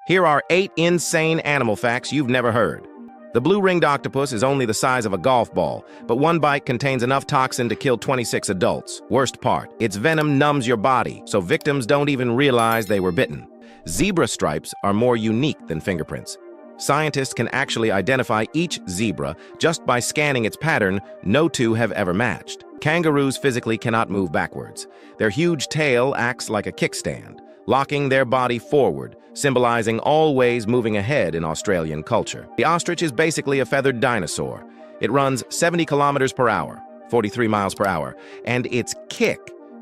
Here are 8 insane animal facts you've never heard. The blue-ringed octopus is only the size of a golf ball, but one bite contains enough toxin to kill 26 adults. Worst part, its venom numbs your body, so victims don't even realize they were bitten. Zebra stripes are more unique than fingerprints. Scientists can actually identify each zebra just by scanning its pattern. No two have ever matched. Kangaroos physically cannot move backwards. Their huge tail acts like a kickstand, locking their body forward, symbolizing always moving ahead in Australian culture. The ostrich is basically a feathered dinosaur. It runs 70 kilometers per hour, 43 miles per hour, and its kick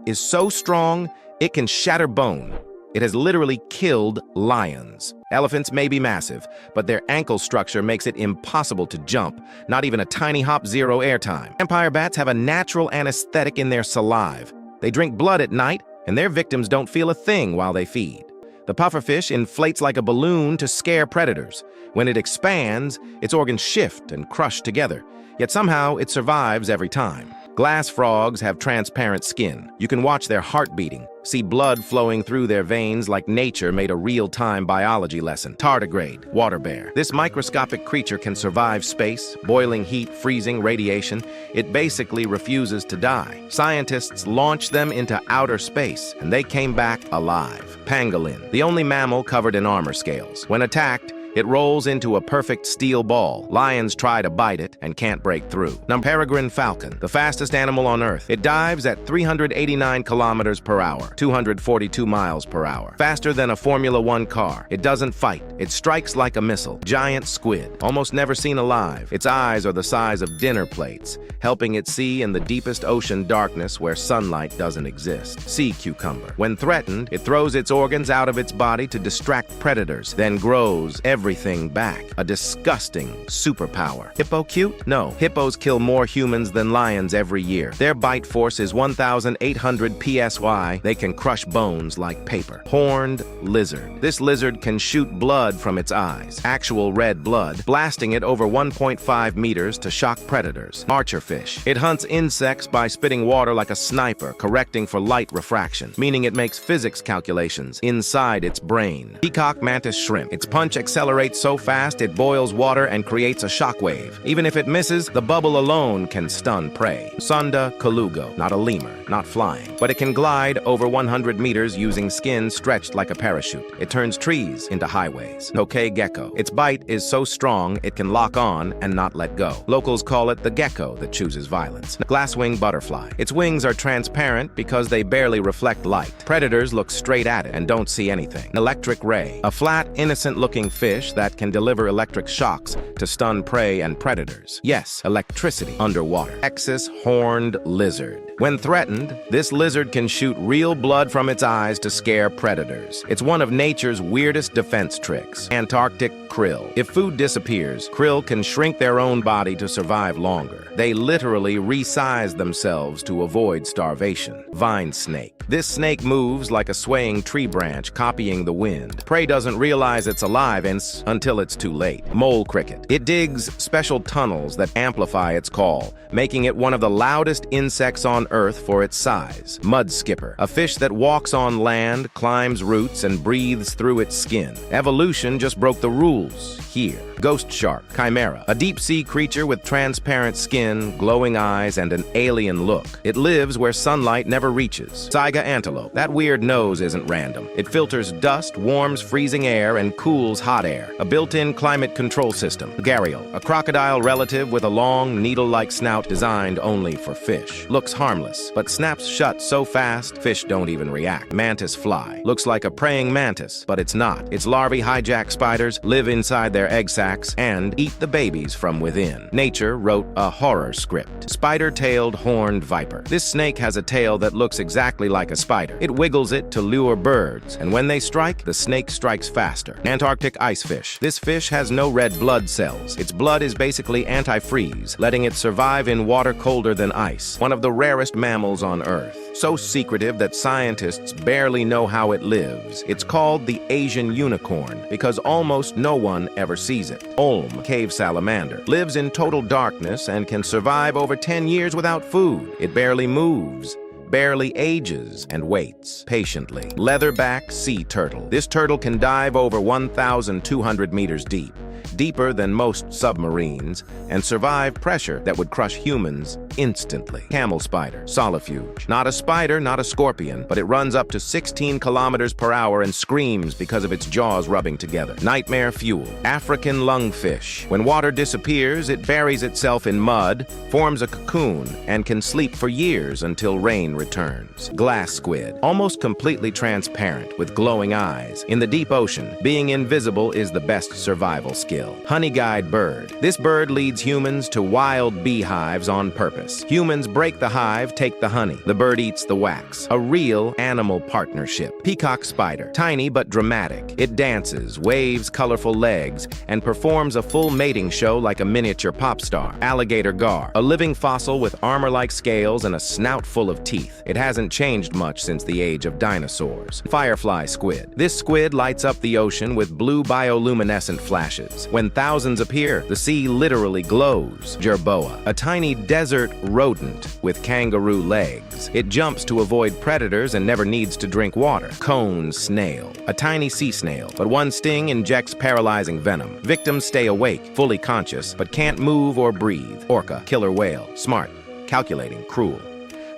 is so strong it can shatter bone. It has literally killed lions. Elephants may be massive, but their ankle structure makes it impossible to jump, not even a tiny hop, zero airtime. Vampire bats have a natural anesthetic in their saliva. They drink blood at night, and their victims don't feel a thing while they feed. The pufferfish inflates like a balloon to scare predators. When it expands, its organs shift and crush together, yet somehow it survives every time. Glass frogs have transparent skin. You can watch their heart beating, see blood flowing through their veins like nature made a real-time biology lesson. Tardigrade, water bear. This microscopic creature can survive space, boiling heat, freezing, radiation. It basically refuses to die. Scientists launched them into outer space, and they came back alive. Pangolin, the only mammal covered in armor scales. When attacked, it rolls into a perfect steel ball. Lions try to bite it and can't break through. Peregrine falcon, the fastest animal on Earth. It dives at 389 kilometers per hour, 242 miles per hour. Faster than a Formula One car. It doesn't fight. It strikes like a missile. Giant squid, almost never seen alive. Its eyes are the size of dinner plates, helping it see in the deepest ocean darkness where sunlight doesn't exist. Sea cucumber. When threatened, it throws its organs out of its body to distract predators, then grows everything back. A disgusting superpower. Hippo cute? No. Hippos kill more humans than lions every year. Their bite force is 1,800 psi. They can crush bones like paper. Horned lizard. This lizard can shoot blood from its eyes. Actual red blood, blasting it over 1.5 meters to shock predators. Archerfish. It hunts insects by spitting water like a sniper, correcting for light refraction, meaning it makes physics calculations inside its brain. Peacock mantis shrimp. Its punch accelerates so fast it boils water and creates a shockwave. Even if it misses, the bubble alone can stun prey. Sonda colugo, not a lemur, not flying, but it can glide over 100 meters using skin stretched like a parachute. It turns trees into highways. Tokay gecko. Its bite is so strong it can lock on and not let go. Locals call it the gecko that chooses violence. Glasswing butterfly. Its wings are transparent because they barely reflect light. Predators look straight at it and don't see anything. Electric ray. A flat, innocent-looking fish that can deliver electric shocks to stun prey and predators. Yes, electricity underwater. Texas horned lizard. When threatened, this lizard can shoot real blood from its eyes to scare predators. It's one of nature's weirdest defense tricks. Antarctic krill. If food disappears, krill can shrink their own body to survive longer. They literally resize themselves to avoid starvation. Vine snake. This snake moves like a swaying tree branch, copying the wind. Prey doesn't realize it's alive until it's too late. Mole cricket. It digs special tunnels that amplify its call, making it one of the loudest insects on Earth for its size. Mud skipper. A fish that walks on land, climbs roots, and breathes through its skin. Evolution just broke the rules here. Ghost shark. Chimera. A deep-sea creature with transparent skin, glowing eyes, and an alien look. It lives where sunlight never reaches. Saiga antelope. That weird nose isn't random. It filters dust, warms freezing air, and cools hot air. A built-in climate control system. Gharial. A crocodile relative with a long, needle-like snout designed only for fish. Looks harmless, but snaps shut so fast, fish don't even react. Mantis fly. Looks like a praying mantis, but it's not. Its larvae hijack spiders, live inside their egg sacs, and eat the babies from within. Nature wrote a horror script. Spider-tailed horned viper. This snake has a tail that looks exactly like a spider. It wiggles it to lure birds, and when they strike, the snake strikes faster. Antarctic icefish. This fish has no red blood cells. Its blood is basically anti-freeze, letting it survive in water colder than ice. One of the rarest mammals on Earth. So secretive that scientists barely know how it lives. It's called the Asian unicorn because almost no one ever sees it. Olm, cave salamander, lives in total darkness and can survive over 10 years without food. It barely moves, barely ages and waits patiently. Leatherback sea turtle. This turtle can dive over 1,200 meters deep, deeper than most submarines, and survive pressure that would crush humans instantly. Camel spider, solifuge. Not a spider, not a scorpion, but it runs up to 16 kilometers per hour and screams because of its jaws rubbing together. Nightmare fuel. African lungfish. When water disappears, it buries itself in mud, forms a cocoon, and can sleep for years until rain returns. Glass squid. Almost completely transparent with glowing eyes. In the deep ocean, being invisible is the best survival skill. Honey-guide bird. This bird leads humans to wild beehives on purpose. Humans break the hive, take the honey. The bird eats the wax. A real animal partnership. Peacock spider. Tiny but dramatic. It dances, waves colorful legs, and performs a full mating show like a miniature pop star. Alligator gar. A living fossil with armor-like scales and a snout full of teeth. It hasn't changed much since the age of dinosaurs. Firefly squid. This squid lights up the ocean with blue bioluminescent flashes. When thousands appear, the sea literally glows. Jerboa. A tiny desert rodent with kangaroo legs. It jumps to avoid predators and never needs to drink water. Cone snail. A tiny sea snail, but one sting injects paralyzing venom. Victims stay awake, fully conscious, but can't move or breathe. Orca. Killer whale. Smart, calculating, cruel.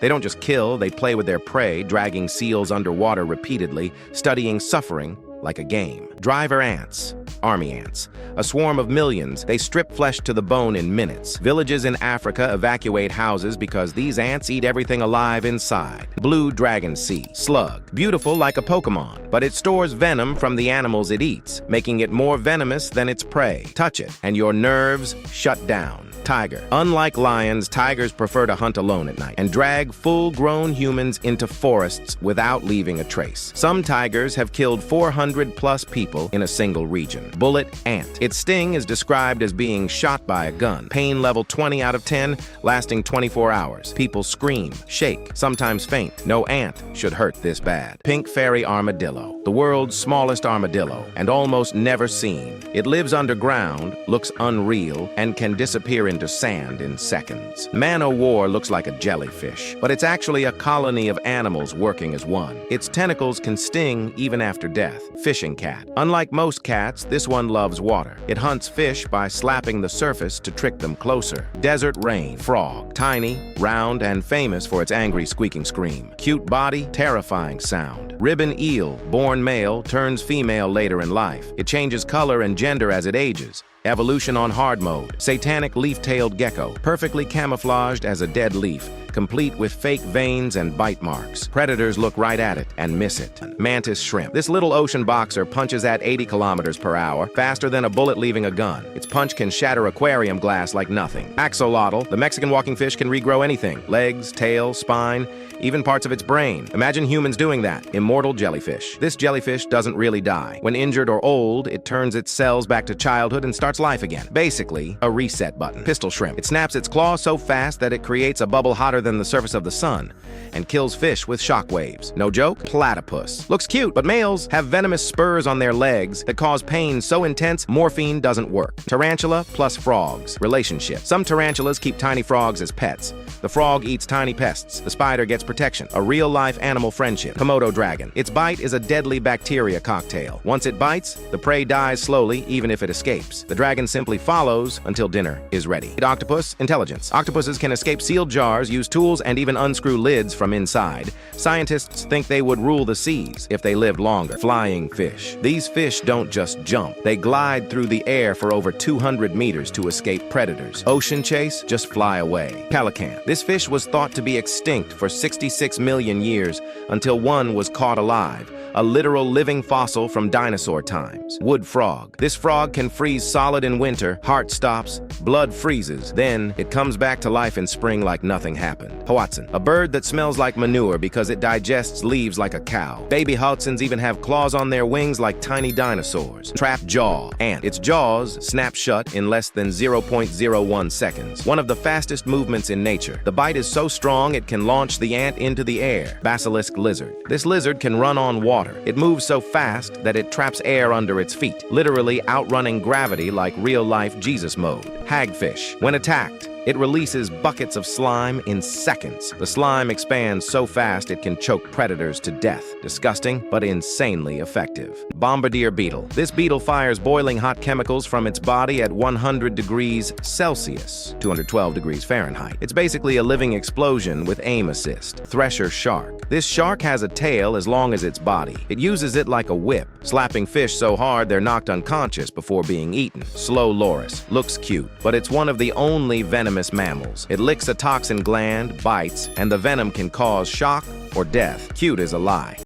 They don't just kill, they play with their prey, dragging seals underwater repeatedly, studying suffering like a game. Driver ants. Army ants. A swarm of millions, they strip flesh to the bone in minutes. Villages in Africa evacuate houses because these ants eat everything alive inside. Blue dragon sea. Slug. Beautiful like a Pokemon, but it stores venom from the animals it eats, making it more venomous than its prey. Touch it, and your nerves shut down. Tiger. Unlike lions, tigers prefer to hunt alone at night and drag full-grown humans into forests without leaving a trace. Some tigers have killed 400+ people in a single region. Bullet ant. Its sting is described as being shot by a gun. Pain level 20 out of 10, lasting 24 hours. People scream, shake, sometimes faint. No ant should hurt this bad. Pink fairy armadillo. The world's smallest armadillo, and almost never seen. It lives underground, looks unreal, and can disappear into sand in seconds. Man-o'-war looks like a jellyfish, but it's actually a colony of animals working as one. Its tentacles can sting even after death. Fishing cat. Unlike most cats, this one loves water. It hunts fish by slapping the surface to trick them closer. Desert rain. Frog. Tiny, round, and famous for its angry squeaking scream. Cute body, terrifying sound. Ribbon eel. Born male, turns female later in life. It changes color and gender as it ages. Evolution on hard mode. Satanic leaf-tailed gecko, perfectly camouflaged as a dead leaf, complete with fake veins and bite marks. Predators look right at it and miss it. Mantis shrimp. This little ocean boxer punches at 80 kilometers per hour, faster than a bullet leaving a gun. Its punch can shatter aquarium glass like nothing. Axolotl, the Mexican walking fish, can regrow anything. Legs, tail, spine, even parts of its brain. Imagine humans doing that. Immortal jellyfish. This jellyfish doesn't really die. When injured or old, it turns its cells back to childhood and starts life again. Basically, a reset button. Pistol shrimp. It snaps its claws so fast that it creates a bubble hotter than the surface of the sun and kills fish with shock waves. No joke? Platypus. Looks cute, but males have venomous spurs on their legs that cause pain so intense morphine doesn't work. Tarantula plus frogs. Relationship. Some tarantulas keep tiny frogs as pets. The frog eats tiny pests. The spider gets protection. A real-life animal friendship. Komodo dragon. Its bite is a deadly bacteria cocktail. Once it bites, the prey dies slowly, even if it escapes. The dragon simply follows until dinner is ready. Octopus. Intelligence. Octopuses can escape sealed jars, use tools, and even unscrew lids from inside. Scientists think they would rule the seas if they lived longer. Flying fish. These fish don't just jump. They glide through the air for over 200 meters to escape predators. Ocean chase, just fly away. Pelican. This fish was thought to be extinct for 66 million years until one was caught alive. A literal living fossil from dinosaur times. Wood frog. This frog can freeze solid in winter, heart stops, blood freezes, then it comes back to life in spring like nothing happened. Hoatzin. A bird that smells like manure because it digests leaves like a cow. Baby hoatzins even have claws on their wings like tiny dinosaurs. Trap jaw. Ant. Its jaws snap shut in less than 0.01 seconds. One of the fastest movements in nature. The bite is so strong it can launch the ant into the air. Basilisk lizard. This lizard can run on water. It moves so fast that it traps air under its feet, literally outrunning gravity like real-life Jesus mode. Hagfish. When attacked, It releases buckets of slime in seconds. The slime expands so fast it can choke predators to death. Disgusting, but insanely effective. Bombardier beetle. This beetle fires boiling hot chemicals from its body at 100 degrees Celsius, 212 degrees Fahrenheit. It's basically a living explosion with aim assist. Thresher shark. This shark has a tail as long as its body. It uses it like a whip, slapping fish so hard they're knocked unconscious before being eaten. Slow loris. Looks cute, but it's one of the only venomous mammals. It licks a toxin gland, bites, and the venom can cause shock or death. Cute is a lie.